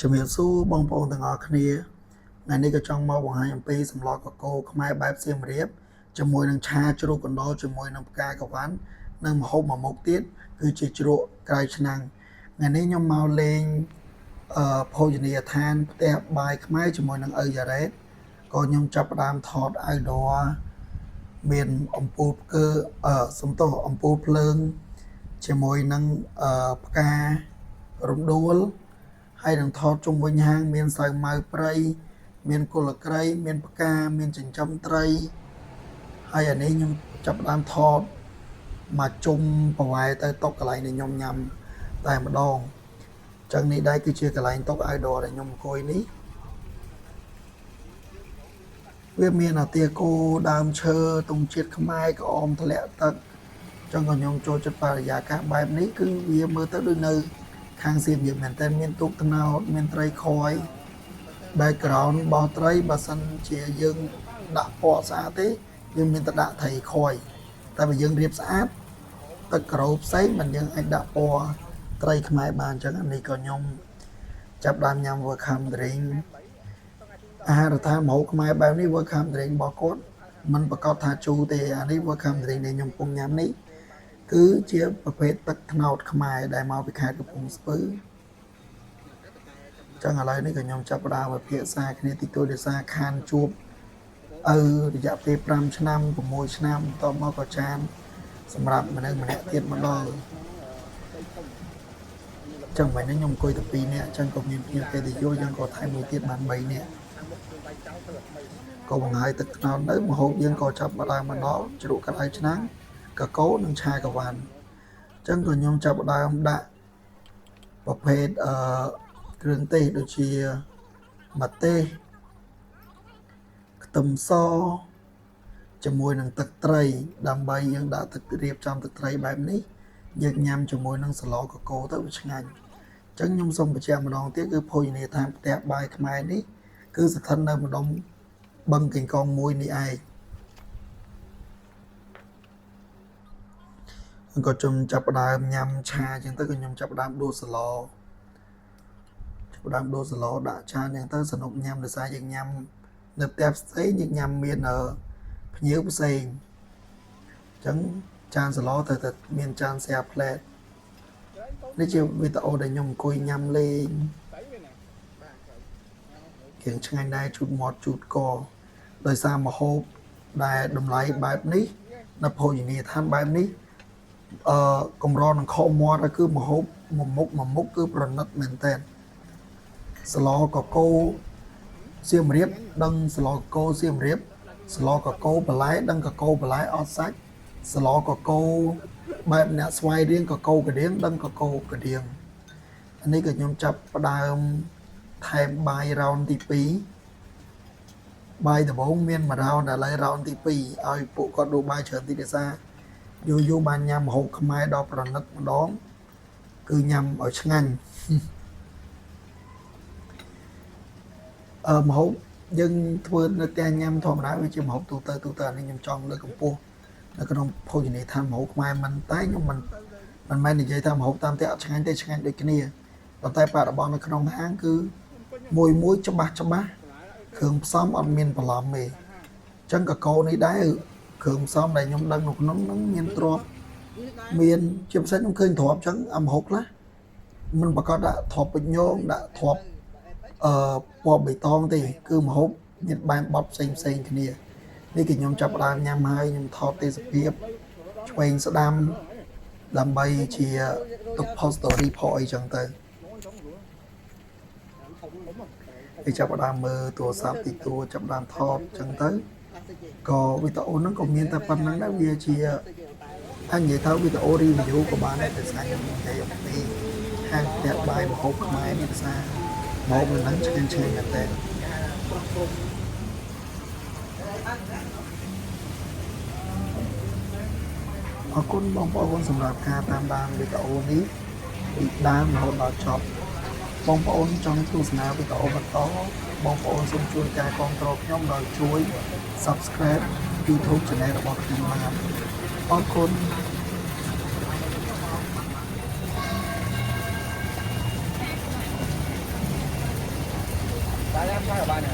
ជំរាបសួរបងប្អូនទាំងអស់គ្នាថ្ងៃនេះក៏ចង់មកបង្ហាញអំពីសម្លកកូរខ្មែរបែបសៀមរាបជាមួយនឹងឆាជ្រូកកណ្ដុរជាមួយនឹងផ្កាកវ៉ាន់និងម្ហូបមួយមុខទៀតគឺជាជ្រក់ក្រៅឆ្នាំងថ្ងៃនេះខ្ញុំមកលេងភោជនីយដ្ឋានផ្ទះបាយខ្មែរជាមួយនឹងឪយ៉ារ៉េតក៏ខ្ញុំចាប់ផ្ដើមថត outdoor មានអំពូលភ្លើងជាមួយនឹងផ្ការំដួលហើយនឹងថតជុំវិញហាងមានសាវម៉ាវព្រៃមានគល់ក្រៃមានផ្កាមានចិញ្ចឹមត្រីហើយអានេះខ្ញុំចាប់ផ្ដើមថតមកជុំប្រវែទៅតុកន្លែងដែលខ្ញុំញ៉ាំតែម្ដងចឹងនេះដែរគឺជាកន្លែងតុក outdoor ដែលខ្ញុំអង្គុយនេះវាមានអាទាគោដើមឈើទង់ជាតិខ្មែរក្អមធ្លាក់ទឹកចឹងក៏ខ្ញុំចូលចិត្តបរិយាកាសបែបនេះគឺវាមើលទៅដូចនៅខាងសៀមរាបមែនតើមានទូកត្នោតមានត្រីខយ background របស់ត្រីបើសិនជាយើងដាក់ពណ៌ស្អាតទេយើងមានតែដាក់ត្រីខយតែបើយើងរៀបស្អាតទឹកក្រោបផ្សេងមិនយើងអាចដាក់ពណ៌ត្រីខ្មែរបានអញ្ចឹងនេះក៏ខ្ញុំចាប់ដើមញ៉ាំ welcome drink អាហារដ្ឋានម្ហូបខ្មែរបែបនេះ welcome drink របស់គាត់มันប្រកាសថាជូរទេអានេះ welcome drink ដែលខ្ញុំកំពុងញ៉ាំនេះគឺជាប្រភេទទឹកត្នោតខ្មែរដែលមកពីខេត្តកំពង់ស្ពឺចឹងឥឡូវនេះក៏ខ្ញុំចាប់ផ្ដើមវិភាសាគ្នាតិចតួចដោយសារខានជួបរយៈពេល5ឆ្នាំ6ឆ្នាំតមកក៏ចានសម្រាប់មនុស្សម្នាក់ទៀតមកដល់ចឹងមិនហ្នឹងខ្ញុំអង្គុយតែ2នាក់ចឹងក៏មានភ្ញៀវកិត្តិយសយើងក៏ថែមមួយទៀតបាន3នាក់ក៏បង្ហាយទឹកត្នោតនៅម្ហូបយើងក៏ចាប់ផ្ដើមមកដល់ជ្រក់កន្លែងឆ្នាំងកកូរនិងឆាកវ៉ាន់អញ្ចឹងក៏ខ្ញុំចាប់ផ្ដើមដាក់ប្រភេទគ្រឿងទេសដូចជាម្ទេសខ្ទឹមសជាមួយនឹងទឹកត្រីដើម្បីយើងដាក់ទឹករៀបចំទឹកត្រីបែបនេះយើងញ៉ាំជាមួយនឹងសឡកកូរទៅវាឆ្ងាញ់អញ្ចឹងខ្ញុំសូមបញ្ជាក់ម្ដងទៀតគឺភោជនីយដ្ឋានផ្ទះបាយខ្មែរនេះគឺស្ថិតនៅម្ដុំបឹងកេងកង1នេះឯងក៏ខ្ញុំចាប់ផ្ដើមញ៉ាំឆាអញ្ចឹងទៅក៏ខ្ញុំចាប់ផ្ដើមដួសសឡដាក់ឆាអញ្ចឹងទៅសនុកញ៉ាំដោយសារយើងញ៉ាំនៅផ្ទះផ្សេងយើងញ៉ាំមានភ្ញៀវផ្សេងអញ្ចឹងចានសឡទៅតែមានចានshare plate នេះជាវីដេអូដែលខ្ញុំអង្គុយញ៉ាំលេងគេឆ្ងាញ់ដែរជូតមាត់ជូតកដោយសារម្ហូបដែលតម្លៃបែបនេះនៅភោជនីយដ្ឋានបែបនេះកម្រនឹងខោមាត់គឺម្ហូបមួយមុខគឺប្រណិតមែនតើសឡកកូរសៀមរាបដឹងសឡកកូរសៀមរាបសឡកកូរបន្លែដឹងកកូរបន្លែអត់សាច់សឡកកូរបែបអ្នកស្វាយរៀងកកូរកដៀងដឹងកកូរកដៀងអានេះក៏ខ្ញុំចាប់ផ្ដើមថែមបាយរ៉ោនទី2បាយដំបូងមាន1រ៉ោនឥឡូវរ៉ោនទី2ឲ្យពួកគាត់ដួសបាយច្រើនតិចដោយសារយូរបានញ៉ាំម្ហូបខ្មែរដល់ប្រណិតម្ដងគឺញ៉ាំឲ្យឆ្ងាញ់ម្ហូបយើងធ្វើនៅផ្ទះញ៉ាំធម្មតាវាជាម្ហូបទូទៅអានេះខ្ញុំចង់លើកកម្ពស់នៅក្នុងភោជនីយដ្ឋានម្ហូបខ្មែរមិនតែខ្ញុំមិនមែននិយាយថាម្ហូបតាមផ្ទះអត់ឆ្ងាញ់ទេឆ្ងាញ់ដូចគ្នាប៉ុន្តែបរិបទនៅក្នុងហាងគឺមួយច្បាស់គ្រឿងផ្សំអត់មានបន្លំទេអញ្ចឹងកកូរនេះដែរគ្រឿងផ្សំដែលខ្ញុំដឹងនៅក្នុងហ្នឹងមានទ្រាប់មានជាពិសេសខ្ញុំឃើញទ្រាប់អញ្ចឹងអាម្ហូបខ្លះមិនប្រកាសដាក់ទ្រាប់ពេញញងដាក់ទ្រាប់ពណ៌បៃតងទេគឺម្ហូបមានបែបបត់ផ្សេងគ្នានេះគឺខ្ញុំចាប់ផ្ដើមញ៉ាំហើយខ្ញុំថតទេសភាពឆ្វេងស្ដាំដើម្បីជាទុក post story ផអីចឹងទៅគេចាប់ផ្ដើមមើលទូរស័ព្ទទីទួចាប់ផ្ដើមថតចឹងទៅក៏វីដេអូហ្នឹងក៏មានតែប៉ុណ្្នឹងដែរវាជាអាចនិយាយថាវីដេអូ review ក៏បានដែរតែស្អាតខ្ញុំនិយាយអំពីហាងផ្ទះបាយម្ហូបខ្មែរនេះភាសាម្ហូបហ្នឹងឆ្ងាញ់មែនតើអរគុណបងប្អូនសម្រាប់ការតាមដានវីដេអូនេះពីដើមរហូតដល់ចប់បងប្អូនចង់ទស្សនាវីដេអូបន្តបងប្អូនសូមជួយការគាំទ្រខ្ញុំដោយជួយ Subscribe YouTube Channel របស់ខ្ញុំបានអរគុណ Ba nhát sai ở ba này.